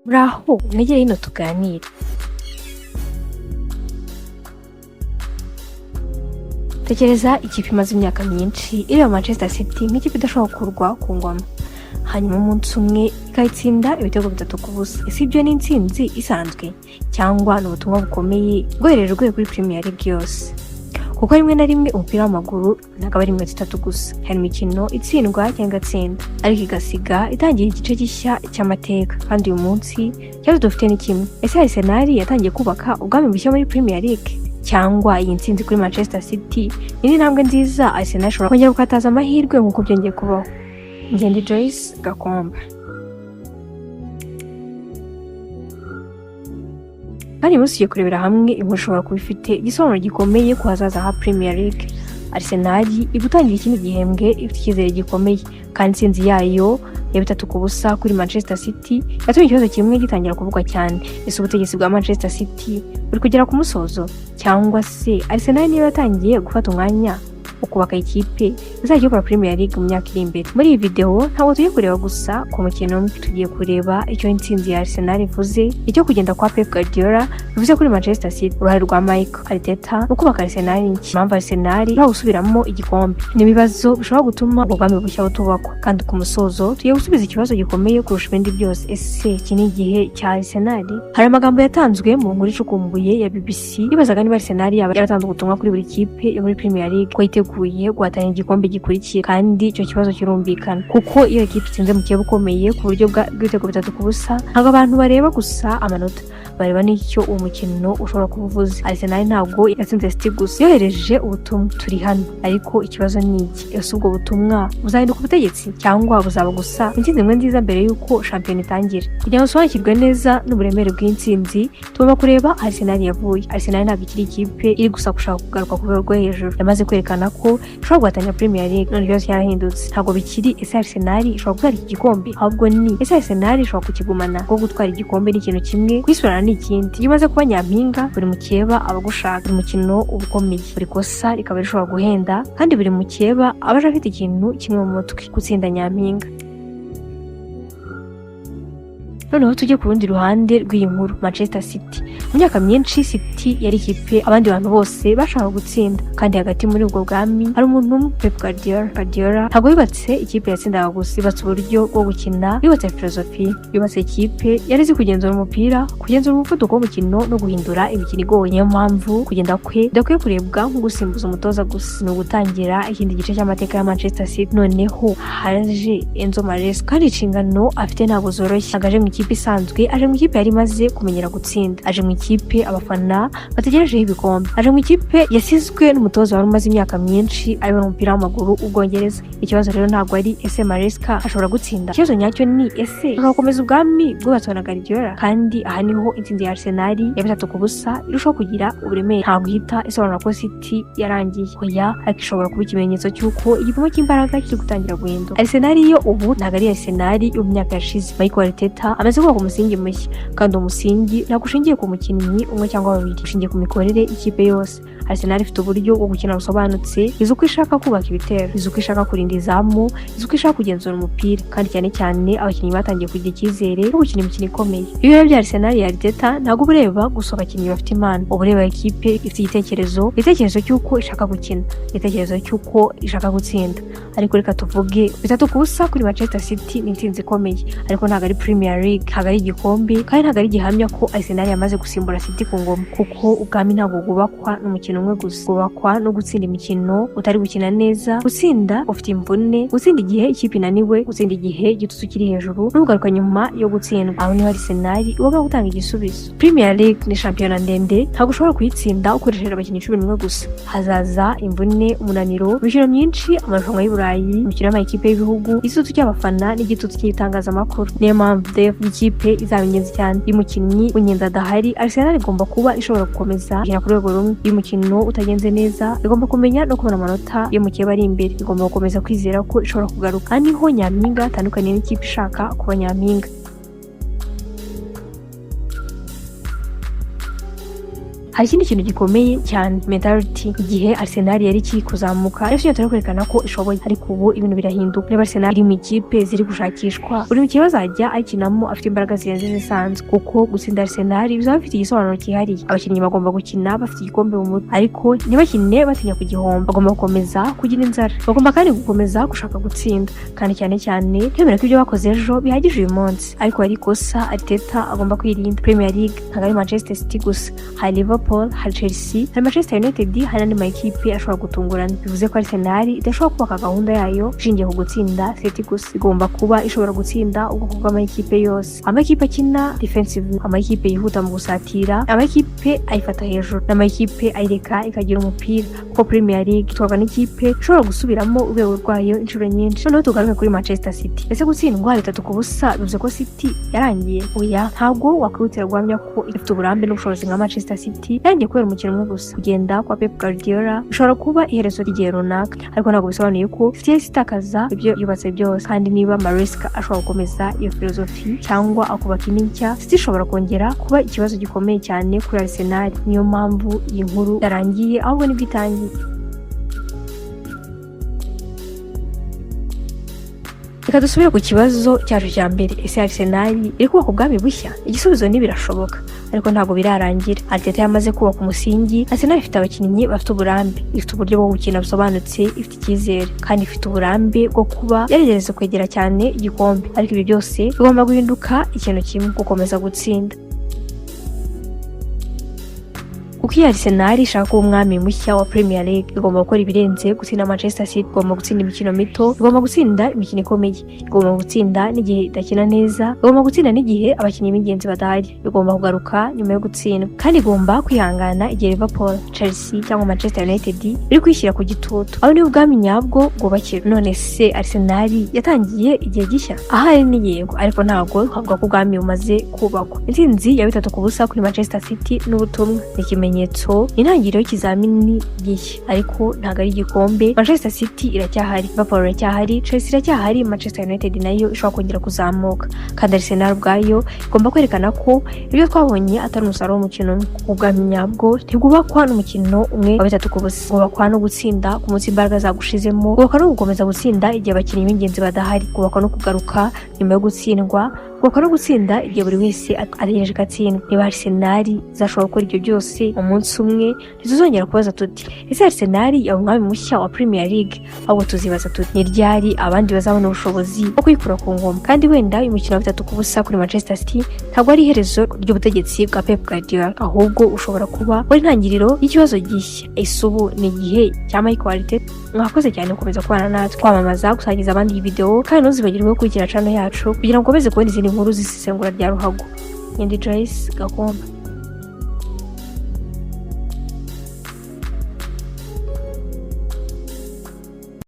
muraho mwegere hino tuganire. Tekereza ikipe imaze imyaka myinshi ireba Manchester City nk'ikipe idashobora gukurwa ku ngoma, hanyuma umunsi umwe ikayitsinda ibitego 3-0. Ese ibyo ni intsinzi isanzwe cyangwa ni ubutumwa bukomeye bwoherejwe kuri Premier League yose? Kuko rimwe na rimwe umupira w'amaguru ntabwo ari 3 gusa, hari imikino itsindwa cyangwa igatsinda ariko igasiga itangiye igice gishya cy'amateka. Kandi uyu munsi cyazo dufite ni kimwe: ese Arsenal yatangiye kubaka ubwami bushya muri Premier League, cyangwa iyi ntsinzi kuri Manchester City ni intambwe nziza Arsenal ishobora kongera gukataza amahirwe nk'uko byongeye kubaho? Ngende Joyce Gakomba. Kandi musuye kurebera hamwe inkuru ishobora kuba ifite igisobanuro gikomeye ku hazaza ha Premier League. Arsenal igutangira ikindi gihembwe ifite icyizere gikomeye, kandi intsinzi yayo ya 3-0 kuri Manchester City yatumye ikibazo kimwe gitangira kuvugwa cyane: ese ubutegetsi bwa Manchester City buri kugera ku musozo, cyangwa se Arsenal niyo yatangiye gufata umwanya ukubaka ikipe izajya gukora Premier League mu myaka iri imbere. Muri iyi video ntabwo tugiye kureba gusa ku mukino umwe, tugiye kureba icyo intsinzi ya Arsenal ivuze, icyo kugenda kwa Pep Guardiola bivuze kuri Manchester City, uruhare rwa Arteta mu kubaka Arsenal, impamvu Arsenal ishobora gusubiramo igikombe, n'ibibazo bishobora gutuma ubwami bushya butubakwa. Kandi ku musozo tugiye gusubiza ikibazo gikomeye kurusha ibindi byose: ese iki ni igihe cya Arsenal? Hari amagambo yatanzwe mu nkuru icukumbuye ya BBC ibazaga niba Arsenal yaba yaratanze ubutumwa kuri buri kipe yo muri Premier League ko yiteguye guhatana igikombe gikurikira. Kandi icyo kibazo kirumvikana, kuko iyo ikipe itsinze mu kibuga ukomeye ku buryo bw'ibitego 3-0, ntabwo abantu bareba gusa amanota, bareba n'icyo uwo mukino ushobora kuba uvuze. Arsenal ntabwo yatsinze City gusa, yohereje ubutumwa: turi hano. Ariko ikibazo ni iki: ese ubwo butumwa buzahinduka ubutegetsi cyangwa buzaba gusa intsinzi imwe nziza mbere y'uko shampiyona itangira? Kugira ngo usobanukirwe neza n'uburemere bw'intsinzi, tugomba kureba Arsenal yavuye. Arsenal ntabwo ikiri ikipe iri gusa gushaka kugaruka ku rwego rwo hejuru, yamaze kwerekana ko ishobora guhatanya Premier League. None byose yarahindutse, ntabwo bikiri ese Arsenal ishobora gutwara iki gikombe, ahubwo ni ese Arsenal ishobora kukigumana. Kuko gutwara igikombe ni ikintu kimwe, kwisubirana ni ikindi. Iyo umaze kuba nyampinga, buri mukeba aba agushaka, buri mukino uba ukomeye, buri kosa rikaba rishobora guhenda, kandi buri mukeba aba aje afite ikintu kimwe mu mutwe: gutsinda nyampinga. Noneho tujye ku rundi ruhande rw'iyi nkuru, Manchester City. Mu myaka myinshi City yari ikipe abandi bantu bose bashaka gutsinda, kandi hagati muri ubwo bwami hari umuntu umwe, Pep Guardiola. Ntabwo yubatse ikipe yatsindaga gusa, yubatse uburyo bwo gukina, yubatse filozofi, yubatse ikipe yari izi kugenzura umupira, kugenzura umuvuduko w'umukino no guhindura imikino igoye. Niyo mpamvu kugenda kwe bidakwiye kurebwa nko gusimbuza umutoza gusa, ni ugutangira ikindi gice cy'amateka ya Manchester City. Noneho haje Enzo Maresca, kandi inshingano afite ntabwo zoroshye. Agaje mu ikipe isanzwe, aje mu ikipe yari imaze kumenyera gutsinda, aje mu ikipe abafana bategerejeho ibikombe, aje mu ikipe yasizwe n'umutoza wari umaze imyaka myinshi ari mu mupira w'amaguru Ubwongereza. Ikibazo rero ntabwo ari ese Maresca ashobora gutsinda, ikibazo nyacyo ni ese ashobora gukomeza ubwami bwubatswe na Guardiola. Kandi aha niho intsinzi ya Arsenal ya 3-0 irushaho kugira uburemere. ntabwo ihita isobanura ko City yarangiye, oya, ariko ishobora kuba ikimenyetso cy'uko igipimo cy'imbaraga kiri gutangira guhinduka. Arsenal yo ubu ntabwo ari Arsenal yo mu myaka yashize. Arteta amaze kubaka umusingi mushya, kandi umusingi ntabwo ushingiye ku mukinnyi umwe cyangwa babiri, ushingiye ku mikorere ikipe yose. Arsenal ifite uburyo bwo gukina busobanutse, izi uko ishaka kubaka ibitero, izi uko ishaka kurinda izamu, izi uko ishaka kugenzura umupira, kandi cyane cyane abakinnyi batangiye kugira icyizere no gukina imikino ikomeye. Iyo urebye Arsenal ya Arteta ntabwo ureba gusa abakinnyi bafite impano, uba ureba ikipe ifite igitekerezo cy'uko ishaka gukina, igitekerezo cy'uko ishaka gutsinda. Ariko reka tuvuge 3-0 kuri Manchester City ni intsinzi ikomeye, ariko ntabwo ari Premier League, ntabwo ari igikombe, kandi ntabwo ari gihamya ko Arsenal yamaze gusimbura City ku ngoma. Kuko ubwami ntabwo bwubakwa n'umukino umwe gusa, bwubakwa no gutsinda imikino utari gukina neza, gutsinda ufite imvune, gutsinda igihe ikipe inaniwe, gutsinda igihe igitutu kiri hejuru, n'ugaruka nyuma yo gutsindwa. Aho niho Arsenal igomba gutanga igisubizo. Premier League ni shampiyona ndende, ntabwo ushobora kuyitsinda ukoresheje abakinnyi 11 gusa. Hazaza imvune, umunaniro, imikino myinshi, amarushanwa y'Uburayi, imikino y'amakipe y'ibihugu, igitutu cy'abafana n'igitutu cy'itangazamakuru. Niyo mpamvu ikipe izaba ingenzi cyane. Iyo umukinnyi w'ingenzi adahari, Arsenal igomba kuba ishobora gukomeza gukina ku rwego rumwe. Iyo umukino utagenze neza, igomba kumenya no kubona amanota yo mu kipe ari imbere, igomba gukomeza kwizera ko ishobora kugaruka. Kandi niho nyampinga atandukanye n'ikipe ishaka kuba nyampinga. hari ikindi kintu gikomeye cyane, mentality. Igihe Arsenal yari kiri kuzamuka yari yatari kwerekana ko ishoboye, ariko ubu ibintu birahinduka. Niba Arsenal iri mu ikipe ziri gushakishwa, buri mukinnyi azajya ayikinamo afite imbaraga zirenze zisanzwe, kuko gutsinda Arsenal bizaba bifite igisobanuro cyihariye. Abakinnyi bagomba gukina bafite igikombe mu mutwe, ariko ntibakine batinya ku gihombo. Bagomba gukomeza kugira inzara, bagomba kandi gukomeza gushaka gutsinda, kandi cyane cyane ntibemere ko ibyo bakoze ejo bihagije uyu munsi. Ariko hari ikosa Arteta agomba kwirinda. Premier League ntabwo ari Manchester City gusa, hari Liverpool, hari Chelsea, hari Manchester United, hari n'andi makipe ashobora gutungurana. Bivuze ko Arsenal idashobora kubaka gahunda yayo ishingiye ku gutsinda City gusa, igomba kuba ishobora gutsinda ubwoko bw'amakipe yose. Amakipe akina defensive, amakipe yihuta mu gusatira, amakipe ayifata hejuru, n'amakipe ayireka ikagira umupira, kuko Premier League itwarwa n'ikipe ishobora gusubiramo urwego rwayo inshuro nyinshi. Noneho tugaruke kuri Manchester City. Ese gutsindwa 3-0 bivuze ko City yarangiye? Oya, ntabwo wakwihutira guhamya ko ifite uburambe n'ubushobozi nka Manchester City yarangiye kubera umukino umwe gusa. Kugenda kwa Pep Guardiola bishobora kuba iherezo ry'igihe runaka, ariko ntabwo bisobanuye ko City yahise itakaza ibyo yubatse byose. Kandi niba Maresca ashobora gukomeza iyo filozofi cyangwa akubaka indi nshya, City ishobora kongera kuba ikibazo gikomeye cyane kuri Arsenal. Niyo mpamvu iyi nkuru yarangiye ahubwo nibwo itangiye. Reka dusubire ku kibazo cyacu cya mbere. Ese Arsenal iri kubaka ubwami bushya? Igisubizo ni birashoboka, ariko ntabwo birarangira. Arteta yamaze kubaka umusingi. Arsenal ifite abakinnyi bafite uburambe, ifite uburyo bwo gukina busobanutse, ifite icyizere, kandi ifite uburambe bwo kuba yarigereza kwegera cyane igikombe. Ariko ibi byose bigomba guhinduka ikintu kimwe: gukomeza gutsinda. Uko iyi Arsenal ishaka kuba umwami mushya wa Premier League, igomba gukora ibirenze gutsinda Manchester City. Igomba gutsinda imikino mito, igomba gutsinda imikino ikomeye, igomba gutsinda n'igihe idakina neza, igomba gutsinda n'igihe abakinnyi b'ingenzi badahari. Igomba kugaruka nyuma yo gutsindwa, kandi igomba kwihangana igihe Liverpool, Chelsea cyangwa Manchester United biri kwishyira ku gitutu. Aho niho ubwami nyabwo bwubakira. None se Arsenal yatangiye igihe gishya? Ahari ni yego, ariko ntabwo twavuga ko ubwami bumaze kubakwa. Intsinzi ya 3-0 kuri Manchester City n'ubutumwa ni ikimenyetso, intangiriro y'ikizamini gishya, ariko ntabwo ari igikombe. Manchester City iracyahari, Liverpool iracyahari, Chelsea iracyahari, Manchester United nayo ishobora kongera kuzamuka. Kandi Arsenal ubwayo igomba kwerekana ko ibyo twabonye atari umusaruro w'umukino umwe. Ubwami nyabwo ntibwubakwa n'umukino umwe wa 3-0, bwubakwa no gutsinda ku munsi imbaraga zagushizemo, bwubakwa no gukomeza gutsinda igihe abakinnyi b'ingenzi badahari, bwubakwa no kugaruka nyuma yo gutsindwa, bwubakwa no gutsinda igihe buri wese ategereje gatsindwa. Niba Arsenal zashobora gukora ibyo byose umunsi umwe, ntituzongera kubaza tuti ese Arsenal yaba umwami mushya wa Premier League, ahubwo tuzibaza tuti ni ryari abandi bazabona ubushobozi bwo kuyikura ku ngoma. Kandi wenda uyu mukino wa 3-0 kuri Manchester City ntabwo ari iherezo ry'ubutegetsi bwa Pep Guardiola, ahubwo ushobora kuba wari intangiriro y'ikibazo gishya. Ese ubu ni igihe cya Arteta? Mwakoze cyane gukomeza kubana natwe, kwamamaza, gusangiza abandi iyi video, kandi ntuzibagirwe gukurikira channel yacu kugira ngo ukomeze kubona izindi nkuru z'isesengura rya ruhago. Ndi Joyce Gakomba.